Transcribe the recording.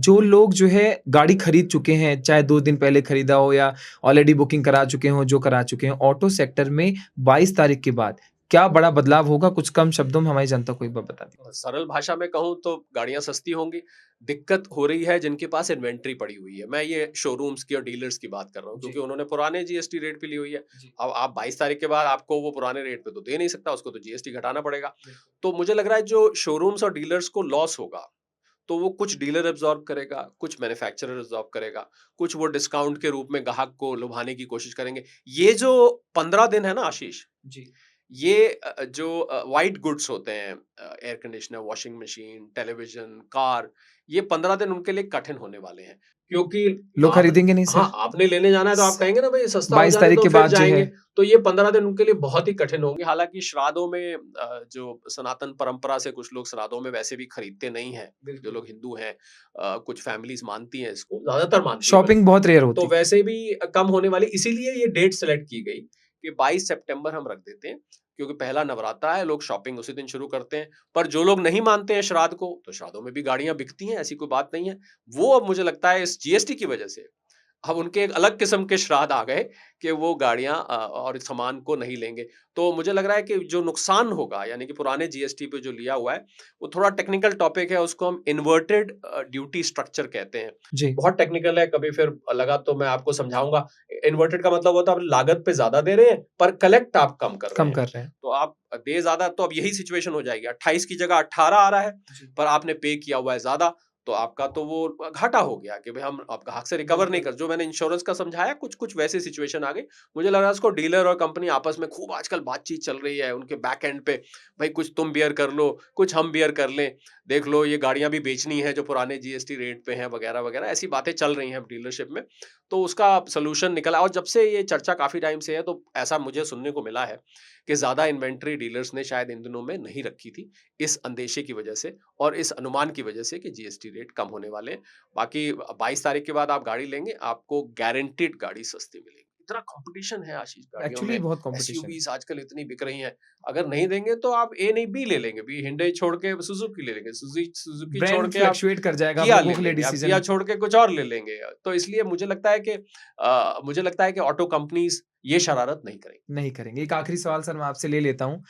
जो लोग जो है गाड़ी खरीद चुके हैं, चाहे 2 दिन पहले खरीदा हो या ऑलरेडी बुकिंग करा चुके हों, जो करा चुके हैं, ऑटो सेक्टर में 22 तारीख के बाद क्या बड़ा बदलाव होगा? कुछ कम शब्दों में हमारी जनता को एक बार बता दीजिए। सरल भाषा में कहूँ तो गाड़ियाँ सस्ती होंगी। दिक्कत हो रही है जिनके पास इन्वेंट्री पड़ी हुई है। मैं ये शोरूम्स की और डीलर्स की बात कर रहा हूँ, जी, क्योंकि उन्होंने पुराने जीएसटी रेट पे ली हुई है। जी, अब आप 22 तारीख के बाद आपको वो पुराने रेट पे तो दे नहीं सकता, उसको तो जीएसटी घटाना पड़ेगा। बिल्कुल। तो मुझे लग रहा है जो शोरूम्स और डीलर्स को लॉस होगा, तो वो कुछ डीलर एब्ज़ॉर्ब करेगा, कुछ मैन्युफैक्चरर एब्ज़ॉर्ब करेगा, कुछ वो डिस्काउंट के रूप में ग्राहक को लुभाने की कोशिश करेंगे। ये जो 15 दिन है ना आशीष, जी, ये जो व्हाइट गुड्स होते हैं, air conditioner, washing machine, television, car, ये 15 दिन उनके लिए कठिन होने वाले हैं। क्योंकि लोग आप खरीदेंगे नहीं हाँ, सर? आपने लेने जाना है तो आप स कहेंगे ना भई सस्ता हो 22 जाने तारीख दो के फिर बाद जो है जाएँगे। तो ये 15 दिन उनके लिए बहुत ही कठिन होंगे। हालाँकि श्राद्धों में जो सनातन परंपरा से कुछ लोग श्राद्धों में वैसे भी खरीदते नहीं हैं, जो बिल्कुल। लोग हिंदू हैं, कुछ फैमिलीज़ मानती हैं इसको, ज़्यादातर मानती हैं शॉपिंग बल्कि। बहुत रेयर तो होती। वैसे भी कम होने वाली, इसीलिए ये डेट सेलेक्ट की गई कि 22 सितंबर हम रख देते हैं, क्योंकि पहला नवरात्रा है, लोग शॉपिंग उसी दिन शुरू करते हैं। पर जो लोग नहीं मानते हैं श्राद्ध को, तो श्राद्धों में भी गाड़ियाँ बिकती हैं, ऐसी कोई बात नहीं है। वो अब मुझे लगता है इस जीएसटी की वजह से अब उनके एक अलग किस्म के श्राद्ध आ गए कि वो गाड़ियाँ और इस सामान को नहीं लेंगे। तो मुझे लग रहा है कि जो नुकसान होगा, यानी कि पुराने जीएसटी पे जो लिया हुआ है, वो थोड़ा टेक्निकल टॉपिक है, उसको हम इन्वर्टेड ड्यूटी स्ट्रक्चर कहते हैं। जी, बहुत टेक्निकल है, कभी फिर लगा तो मैं आपको समझाऊँगा। इन्वर्टेड का मतलब होता है आप लागत पे ज़्यादा दे रहे हैं, पर कलेक्ट आप कम कर रहे कम हैं। कर रहे हैं। तो आप दे ज़्यादा, तो अब यही सिचुएशन हो जाएगी। 28 की जगह 18 आ रहा है, जी, पर आपने पे किया हुआ है ज़्यादा, तो आपका तो वो घाटा हो गया कि भई हम अब ग्राहक से रिकवर नहीं बिल्कुल। कर, जो मैंने इंश्योरेंस का समझाया, कुछ-कुछ वैसी सिचुएशन आ गई। मुझे लग रहा है इसको डीलर और कंपनी आपस में खूब आजकल बातचीत चल रही है, उनके बैक एंड पे, भई कुछ तुम बियर कर लो, कुछ हम बियर कर लें। देख लो ये गाड़ियाँ भी बेचनी है जो पुराने जीएसटी रेट पे हैं, वगैरह-वगैरह, ऐसी बातें चल रही हैं अब डीलरशिप में। तो उसका सॉल्यूशन निकला, और जब से ये चर्चा काफ़ी टाइम से है, तो ऐसा मुझे सुनने को मिला है कि ज़्यादा इन्वेंटरी डीलर्स ने शायद इन दिनों में नहीं रखी थी, इस अंदेशे की वजह से और इस अनुमान की वजह से कि जीएसटी रेट कम होने वाले हैं। बाकी 22 तारीख के बाद आप गाड़ी लेंगे, आपको गारंटीड गाड़ी सस्ती मिलेगी। इतना कॉम्पिटिशन है आशीष गाड़ियों एक्चुअली में, बहुत कॉम्पिटिशन है। एसयूवीज़ आजकल इतनी बिक रही हैं। अगर नहीं देंगे तो आप ए नहीं बी ले लेंगे, बी हुंडई छोड़ के सुजुकी ले लेंगे, सुजुकी छोड़ ब्रांड के आप फ्लक्चुएट कर जाएगा, आप किया लोगों ले के लिए लेंगे, आप किया डिसीज़न छोड़ के कुछ और ले लेंगे। तो इसलिए मुझे लगता है कि ऑटो कंपनीज़ ये शरारत नहीं करेंगी। नहीं करेंगे। एक आखिरी सवाल सर मैं आपसे ले लेता हूँ।